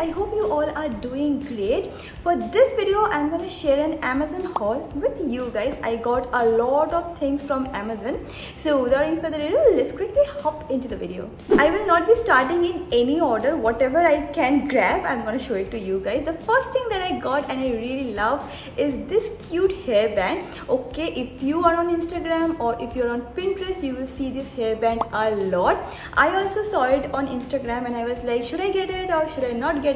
I hope you all are doing great. For this video, I'm going to share an Amazon haul with you guys. I got a lot of things from Amazon. So without any further ado, let's quickly hop into the video. I will not be starting in any order. Whatever I can grab, I'm going to show it to you guys. The first thing that I got and I really love is this cute hairband. Okay, if you are on Instagram or if you're on Pinterest, you will see this hairband a lot. I also saw it on Instagram and I was like, should I get it or should I not get it?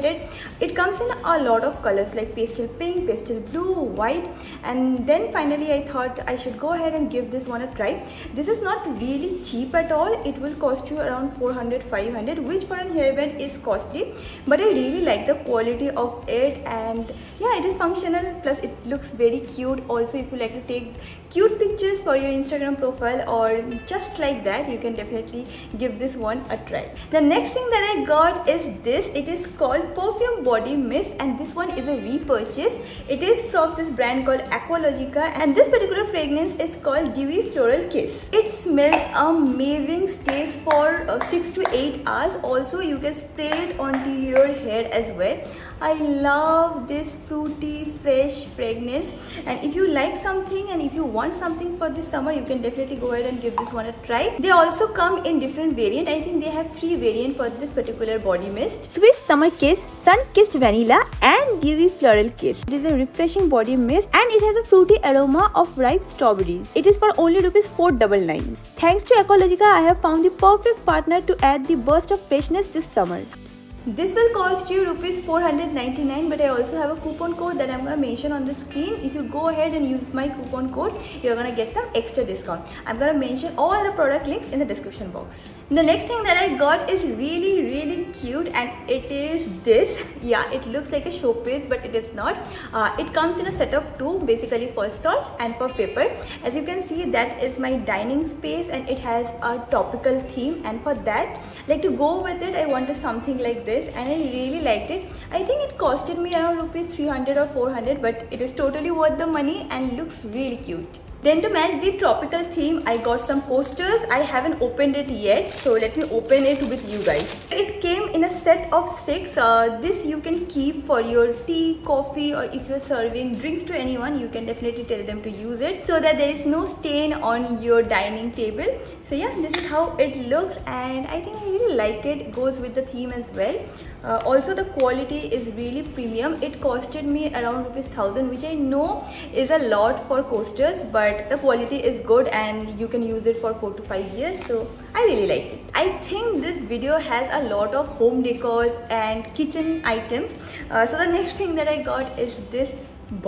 It comes in a lot of colors like pastel pink, pastel blue, white, and then finally I thought I should go ahead and give this one a try. This is not really cheap at all. It will cost you around 400-500, which for a hairband is costly, but I really like the quality of it, and yeah, it is functional, plus it looks very cute. Also, if you like to take cute pictures for your Instagram profile or just like that, you can definitely give this one a try. The next thing that I got is this. It is called Perfume Body Mist, and this one is a repurchase. It is from this brand called Aqualogica, and this particular fragrance is called Dewy Floral Kiss. It smells amazing, stays for 6 to 8 hours. Also, you can spray it onto your hair as well. I love this fruity, fresh fragrance, and if you like something and if you want something for this summer, you can definitely go ahead and give this one a try. They also come in different variants. I think they have 3 variants for this particular body mist. Sweet Summer Kiss, Sun Kissed Vanilla, and Dewy Floral Kiss. It is a refreshing body mist and it has a fruity aroma of ripe strawberries. It is for only ₹499. Thanks to Aqualogica, I have found the perfect partner to add the burst of freshness this summer. This will cost you ₹499, but I also have a coupon code that I'm going to mention on the screen. If you go ahead and use my coupon code, you're going to get some extra discount. I'm going to mention all the product links in the description box. The next thing that I got is really cute, and it is this. Yeah, it looks like a showpiece, but it is not. It comes in a set of 2, basically for salt and for pepper. As you can see, that is my dining space, and it has a topical theme, and for that, like to go with it, I wanted something like this, and I really liked it. I think it costed me around ₹300 or 400, but it is totally worth the money and looks really cute. Then to match the tropical theme, I got some coasters. I haven't opened it yet, so let me open it with you guys. It came in a set of 6. This you can keep for your tea, coffee, or if you're serving drinks to anyone, you can definitely tell them to use it so that there is no stain on your dining table. So yeah, this is how it looks, and I think I really like it. It goes with the theme as well. Also, the quality is really premium. It costed me around ₹1000, which I know is a lot for coasters, but the quality is good and you can use it for 4 to 5 years, so I really like it. I think this video has a lot of home decors and kitchen items. So the next thing that I got is this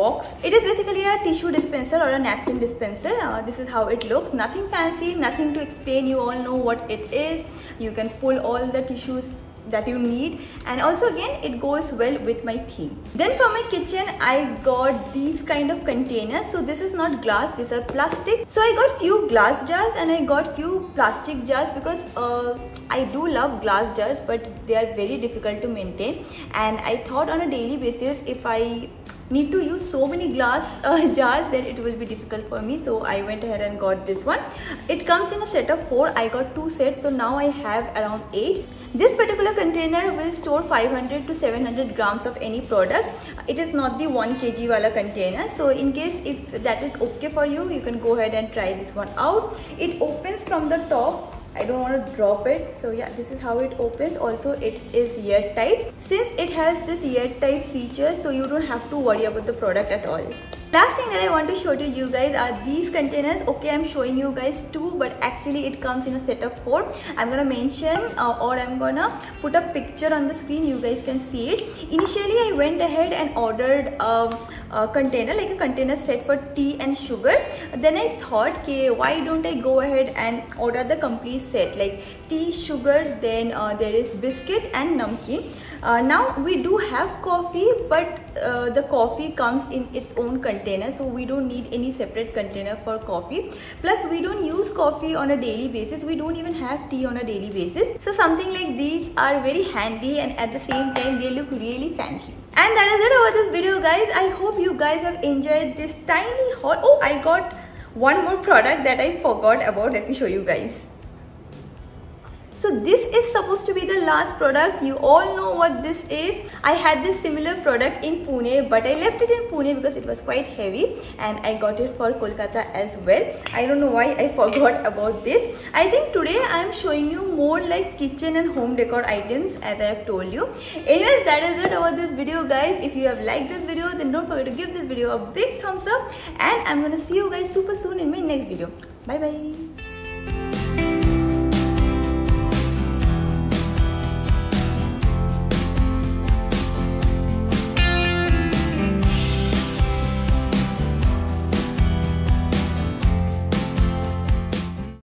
box. It is basically a tissue dispenser or a napkin dispenser. This is how it looks. Nothing fancy, nothing to explain. You all know what it is. You can pull all the tissues that you need, and also again it goes well with my theme. Then for my kitchen, I got these kind of containers. So this is not glass, these are plastic. So I got few glass jars and I got few plastic jars because I do love glass jars, but they are very difficult to maintain, and I thought on a daily basis, if I need to use so many glass jars, then it will be difficult for me. So I went ahead and got this one. It comes in a set of 4. I got 2 sets, so now I have around 8. This particular container will store 500 to 700 grams of any product. It is not the 1 kg wala container. So in case if that is okay for you, you can go ahead and try this one out. It opens from the top. I don't want to drop it, so yeah, this is how it opens. Also, it is airtight. Since it has this airtight feature, so you don't have to worry about the product at all. Last thing that I want to show to you guys are these containers. Okay, I'm showing you guys 2, but actually it comes in a set of 4. I'm gonna mention or I'm gonna put a picture on the screen. You guys can see it. Initially, I went ahead and ordered a container, like a container set for tea and sugar. Then I thought, okay, why don't I go ahead and order the complete set, like tea, sugar, then there is biscuit and namkeen. Now we do have coffee, but the coffee comes in its own container, so we don't need any separate container for coffee. Plus, we don't use coffee on a daily basis. We don't even have tea on a daily basis. So something like these are very handy, and at the same time they look really fancy. And that is it about this video, guys. I hope you guys have enjoyed this tiny haul. Oh, I got one more product that I forgot about. Let me show you guys. So this is supposed to be the last product. You all know what this is. I had this similar product in Pune, but I left it in Pune because it was quite heavy, and I got it for Kolkata as well. I don't know why I forgot about this. I think today I am showing you more like kitchen and home decor items, as I have told you. Anyways, that is it about this video, guys. If you have liked this video, then don't forget to give this video a big thumbs up, and I'm gonna see you guys super soon in my next video. Bye bye.